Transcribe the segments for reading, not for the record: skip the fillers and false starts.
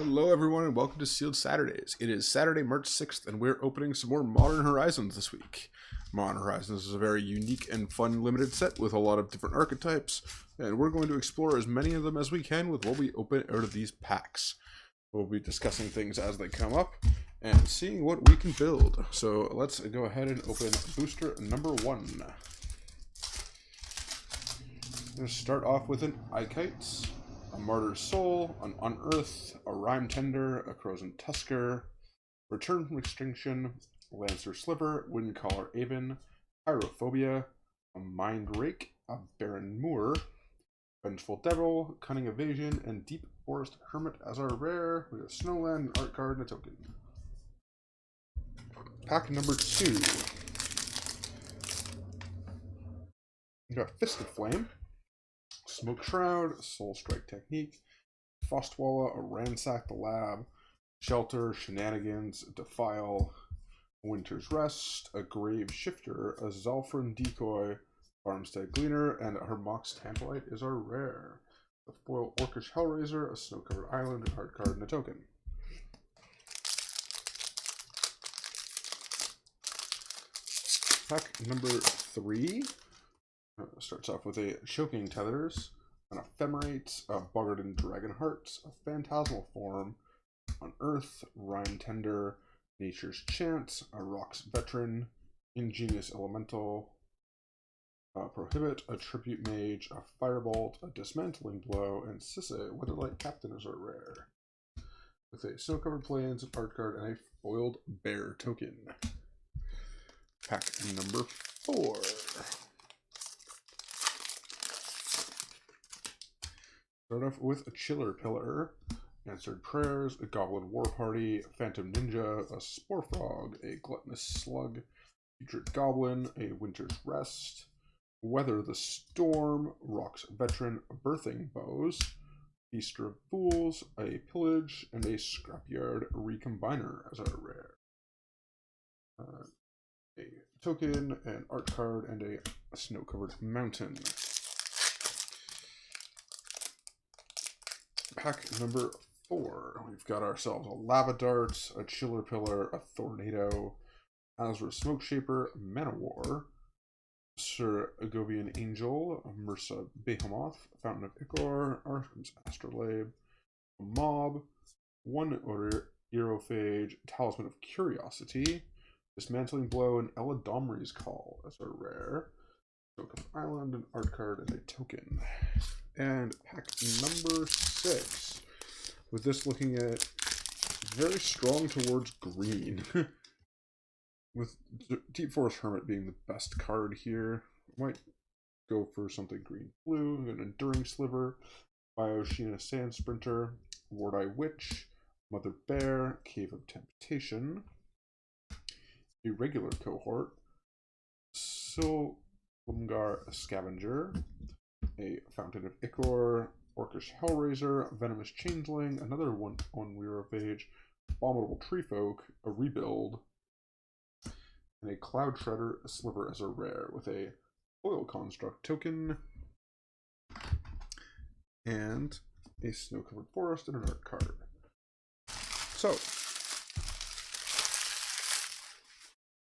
Hello everyone and welcome to Sealed Saturdays. It is Saturday, March 6th, and we're opening some more Modern Horizons this week. Modern Horizons is a very unique and fun limited set with a lot of different archetypes, and we're going to explore as many of them as we can with what we open out of these packs. We'll be discussing things as they come up and seeing what we can build. So let's go ahead and open booster number 1. We're going to start off with an Ikites, a Martyr's Soul, an Unearth, a Rime Tender, a Crozen Tusker, Return from Extinction, Lancer Sliver, Windcaller Aven, Pyrophobia, a Mind Rake, a Baron Moor, Vengeful Devil, Cunning Evasion, and Deep Forest Hermit as our rare. We have Snowland, an art card, and a token. Pack number 2. We got Fist of Flame, Smoke Shroud, Soul Strike Technique, Frostwalla, a Ransack the Lab, Shelter, Shenanigans, Defile, Winter's Rest, a Grave Shifter, a Zalfrin Decoy, Farmstead Gleaner, and a Hermox Tantalite is our rare. A foil Orcish Hellraiser, a Snow-Covered Island, an art card, and a token. Pack number 3. Starts off with a Choking Tethers, an Ephemerate, a Boggarden Dragonheart, a Phantasmal Form, Unearth, Rime Tender, Nature's Chant, a Rocks Veteran, Ingenious Elemental, Prohibit, a Tribute Mage, a Firebolt, a Dismantling Blow, and Sisse, Weatherlight Captain is our rare. With a Snow-Covered Plains, an art card, and a Foiled Bear token. Pack number 4. Start off with a Chiller Pillar, Answered Prayers, a Goblin War Party, Phantom Ninja, a Spore Frog, a Gluttonous Slug, Putrid Goblin, a Winter's Rest, Weather the Storm, Rocks Veteran, Birthing Bows, Feaster of Fools, a Pillage, and a Scrapyard Recombiner as our rare. A token, an art card, and a Snow-Covered Mountain. Pack number 4. We've got ourselves a Lava Dart, a Chiller Pillar, a Tornado, Azra Smoke Shaper, Manowar, Sir Agobian Angel, Mursa Behemoth, Fountain of Ichor, Arkham's Astrolabe, a Mob, 1 Aerophage, Talisman of Curiosity, Dismantling Blow, and Eladomri's Call as our rare. Token Island, an art card, and a token. And pack number 6. With this looking at very strong towards green. With Deep Forest Hermit being the best card here. Might go for something green-blue. An Enduring Sliver, Bioshina Sand Sprinter, Ward-Eye Witch, Mother Bear, Cave of Temptation, a regular cohort, Silumgar Scavenger, a Fountain of Ichor, Orcish Hellraiser, Venomous Changeling, another one Aerophage, Abominable Treefolk, a Rebuild, and a Cloud Shredder Sliver as a rare with a Foil Construct token, and a Snow-Covered Forest and an art card. So,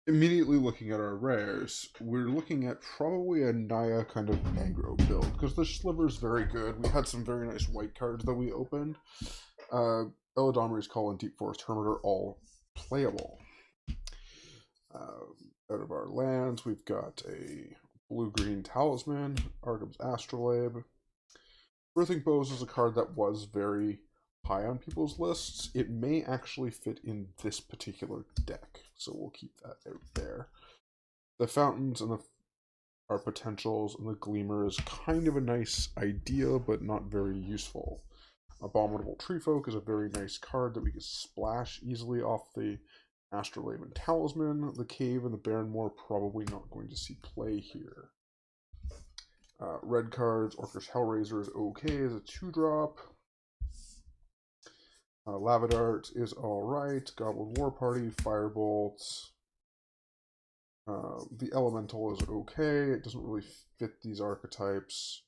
immediately looking at our rares, we're looking at probably a Naya kind of aggro build, because the Sliver is very good. We had some very nice white cards that we opened. Eladomri's Call and Deep Forest Hermit are all playable. Out of our lands, we've got a blue-green Talisman, Arkham's Astrolabe. Birthing Bows is a card that was very high on people's lists. It may actually fit in this particular deck, so we'll keep that out there. The Fountains and our Potentials and the Gleamer is kind of a nice idea, but not very useful. Abominable Treefolk is a very nice card that we can splash easily off the Astrolabe and Talisman. The Cave and the Baron Moor probably not going to see play here. Red cards, Orcish Hellraiser is okay as a 2-drop. Lava Dart is alright. Goblin War Party, Firebolt. The Elemental is okay. It doesn't really fit these archetypes.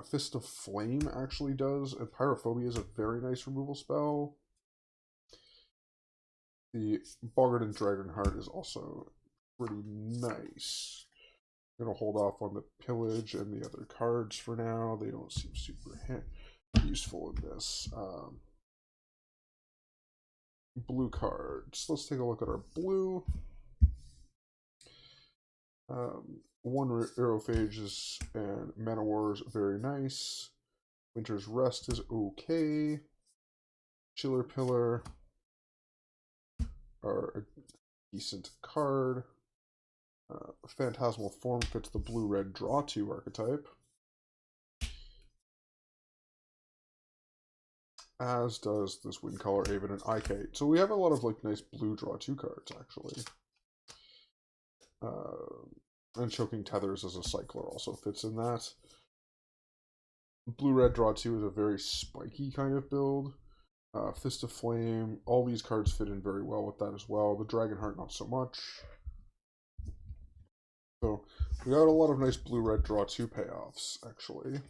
Fist of Flame actually does, and Pyrophobia is a very nice removal spell. The Boggart and Dragonheart is also pretty nice. I'm gonna hold off on the Pillage and the other cards for now. They don't seem super useful in this. Blue cards. Let's take a look at our blue. One Aerophages and Manowar is very nice. Winter's Rest is okay. Chiller Pillar are a decent card. Phantasmal Form fits the blue-red draw 2 archetype. As does this Windcaller, Aven, and IK. So we have a lot of like nice blue draw 2 cards actually. And Choking Tethers as a cycler also fits in that. Blue-red draw 2 is a very spiky kind of build. Fist of Flame, all these cards fit in very well with that as well. The Dragonheart, not so much. So we got a lot of nice blue-red draw 2 payoffs, actually.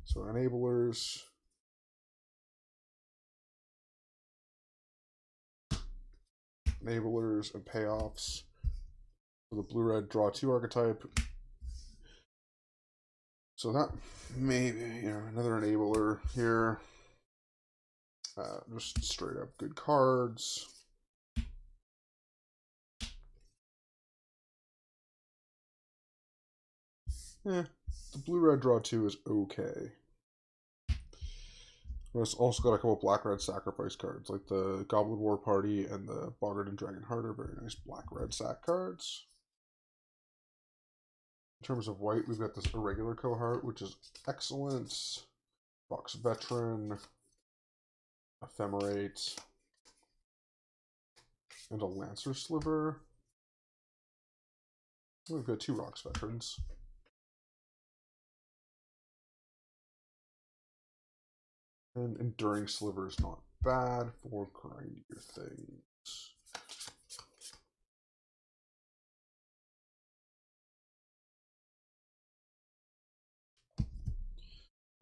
So enablers. Enablers and payoffs for the blue-red draw 2 archetype. So that maybe, you know, another enabler here. Just straight up good cards. The blue-red draw 2 is okay. It's also got a couple black-red sacrifice cards, like the Goblin War Party and the Boggart and Dragonheart are very nice black-red sack cards. In terms of white, we've got this Irregular Cohort, which is excellent. Rox Veteran, Ephemerate, and a Lancer Sliver. We've got 2 Rox Veterans. And Enduring Sliver is not bad for grindier things.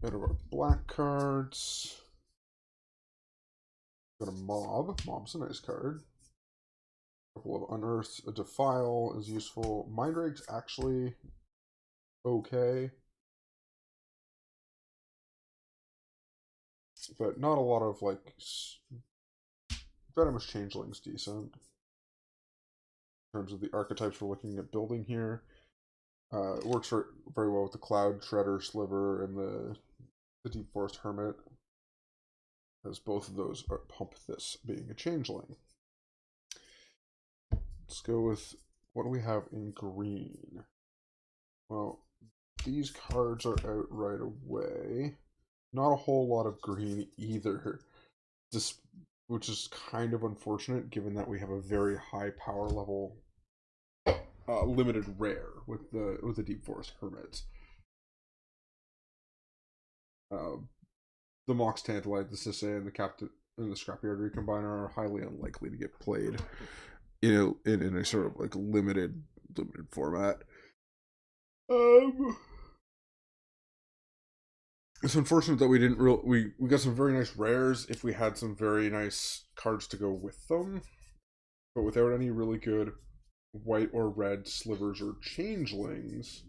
Out of our black cards, got a Mob. Mob's a nice card. A couple of Unearth. A Defile is useful. Mindrake's actually okay, but not a lot of like Venomous Changeling's decent in terms of the archetypes we're looking at building here. It works very well with the Cloud Shredder Sliver and the Deep Forest Hermit, as both of those pump this being a changeling. Let's go with, what do we have in green? Well, these cards are out right away. Not a whole lot of green either, which is kind of unfortunate given that we have a very high power level limited rare with the Deep Forest Hermit. The Mox Tantalite, the Sisay, and the Captain and the Scrapyard Recombiner are highly unlikely to get played in a sort of like limited format. It's unfortunate that we didn't we got some very nice rares if we had some very nice cards to go with them, but without any really good white or red slivers or changelings,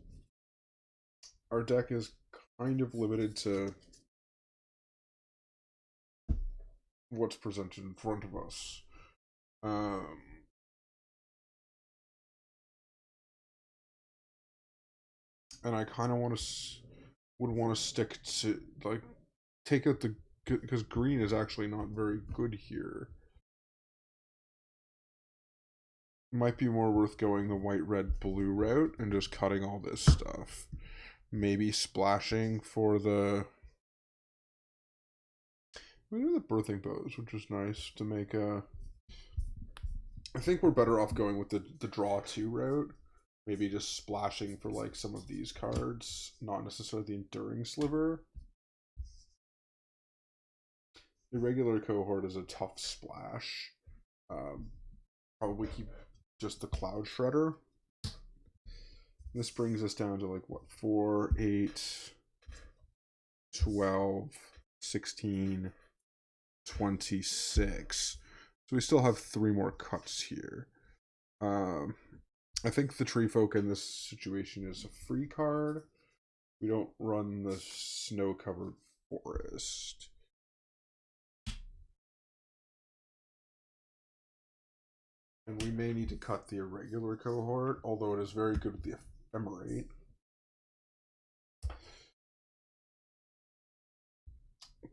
our deck is kind of limited to what's presented in front of us. And I kind of would want to stick to, like, take out because green is actually not very good here. Might be more worth going the white, red, blue route and just cutting all this stuff. Maybe splashing for we do the Birthing Bows, which is nice to make a. I think we're better off going with the draw 2 route. Maybe just splashing for like some of these cards, not necessarily the Enduring Sliver. The Irregular Cohort is a tough splash. Probably keep just the Cloud Shredder. This brings us down to like what, 4, 8, 12, 16, 26. So we still have 3 more cuts here. I think the Tree Folk in this situation is a free card. We don't run the snow-covered forest. And we may need to cut the irregular cohort, although it is very good with the ephemerate.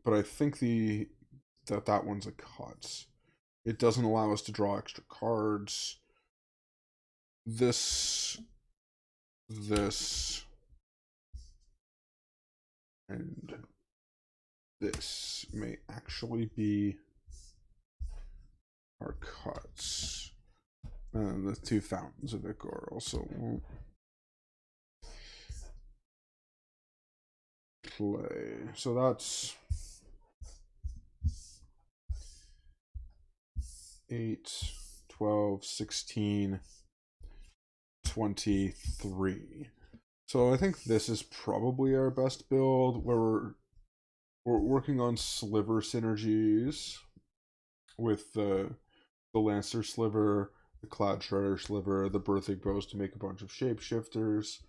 But I think that one's a cut. It doesn't allow us to draw extra cards. This, and this may actually be our cuts. And the 2 Fountains of Ichor also won't play. So that's 8, 12, 16, 23. So I think this is probably our best build, where we're working on sliver synergies with the Lancer sliver, the Cloud Shredder sliver, the Birthing Bows to make a bunch of shapeshifters.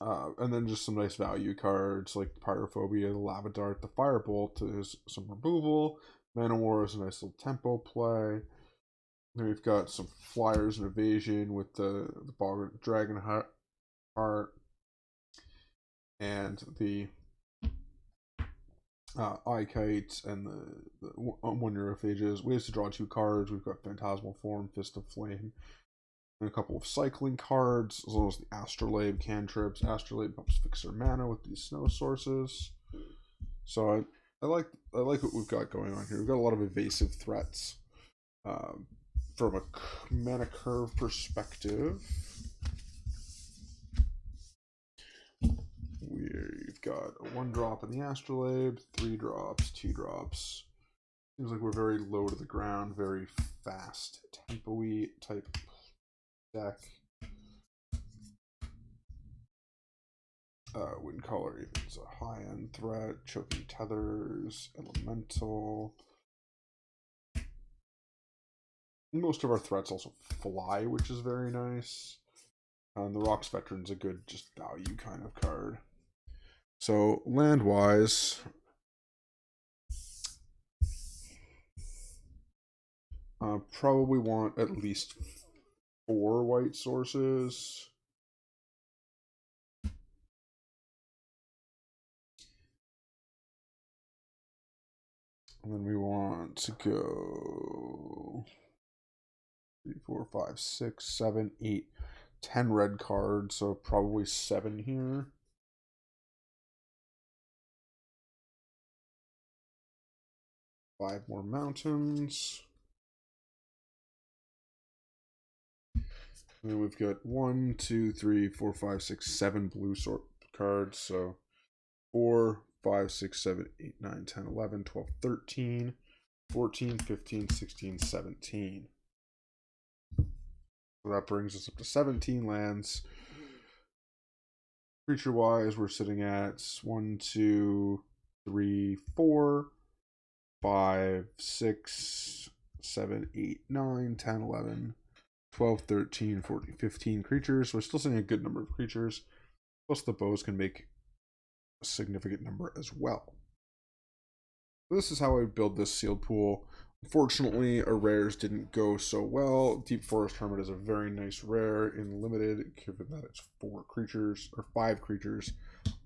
And then just some nice value cards like Pyrophobia, the Lava Dart, the Firebolt is some removal. Manowar is a nice little tempo play. Then we've got some flyers and evasion with the Bog Dragon Heart and the Eye Kite and the Wonderophages. Ways to draw 2 cards. We've got Phantasmal Form, Fist of Flame, and a couple of cycling cards, as well as the Astrolabe cantrips. Astrolabe helps fix our mana with these snow sources. So I like what we've got going on here. We've got a lot of evasive threats. From a mana curve perspective, we've got a 1-drop in the Astrolabe, 3 drops, 2 drops. Seems like we're very low to the ground, very fast, tempo-y type deck. Windcaller Even's a high-end threat, Choking Tethers, Elemental. Most of our threats also fly, which is very nice. And the Rocks Veteran's a good just value kind of card. So land-wise, probably want at least 4 white sources. And then we want to go 3, 4, 5, 6, 7, 8, 10 red cards, so probably 7 here. Five more mountains. And then we've got 1, 2, 3, 4, 5, 6, 7 blue sort cards, so 4, 5, 6, 7, 8, 9, 10, 11, 12, 13, 14, 15, 16, 17. So that brings us up to 17 lands. Creature wise, we're sitting at 1, 2, 3, 4, 5, 6, 7, 8, 9, 10, 11, 12, 13, 14, 15 creatures. So we're still seeing a good number of creatures. Plus the bows can make a significant number as well. This is how I build this sealed pool. Unfortunately, our rares didn't go so well. Deep Forest Hermit is a very nice rare in limited, given that it's 4 creatures or 5 creatures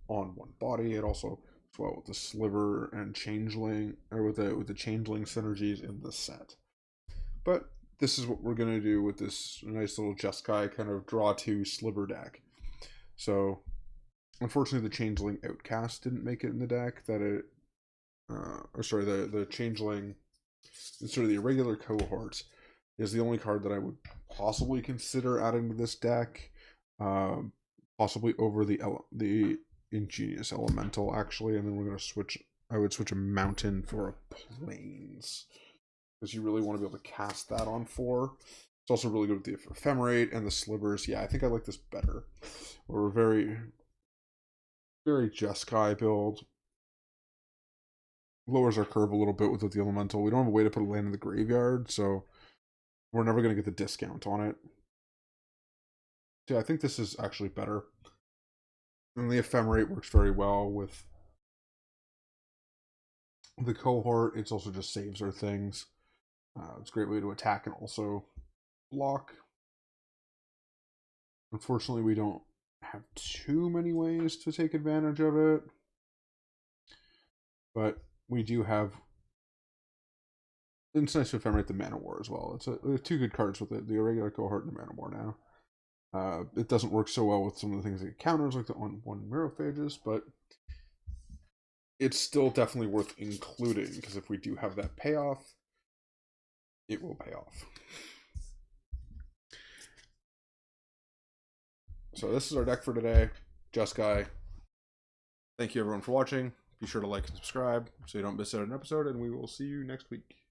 on 1 body. It also as well with the Sliver and Changeling, or with the Changeling synergies in the set. But this is what we're gonna do with this nice little Jeskai kind of draw 2 Sliver deck. So unfortunately, the Changeling Outcast didn't make it in the deck. The Changeling, sort of the irregular cohort, is the only card that I would possibly consider adding to this deck. Possibly over the Ingenious Elemental, actually, and then we're gonna switch. I would switch a mountain for a Plains, because you really want to be able to cast that on 4. It's also really good with the Ephemerate and the Slivers. Yeah, I think I like this better. We're very, very Jeskai build. Lowers our curve a little bit with the Elemental. We don't have a way to put a land in the graveyard, so we're never going to get the discount on it. So yeah, I think this is actually better. And the Ephemerate works very well with the Cohort. It's also just saves our things. It's a great way to attack and also block. Unfortunately, we don't have too many ways to take advantage of it. But we do have... It's nice to ephemerate the Mana War as well. We have two good cards with it, the Irregular Cohort and the Mana War now. It doesn't work so well with some of the things that it counters, like the one Mirrorphages, but it's still definitely worth including, because if we do have that payoff, it will pay off. So this is our deck for today. Jeskai. Thank you everyone for watching. Be sure to like and subscribe so you don't miss out an episode, and we will see you next week.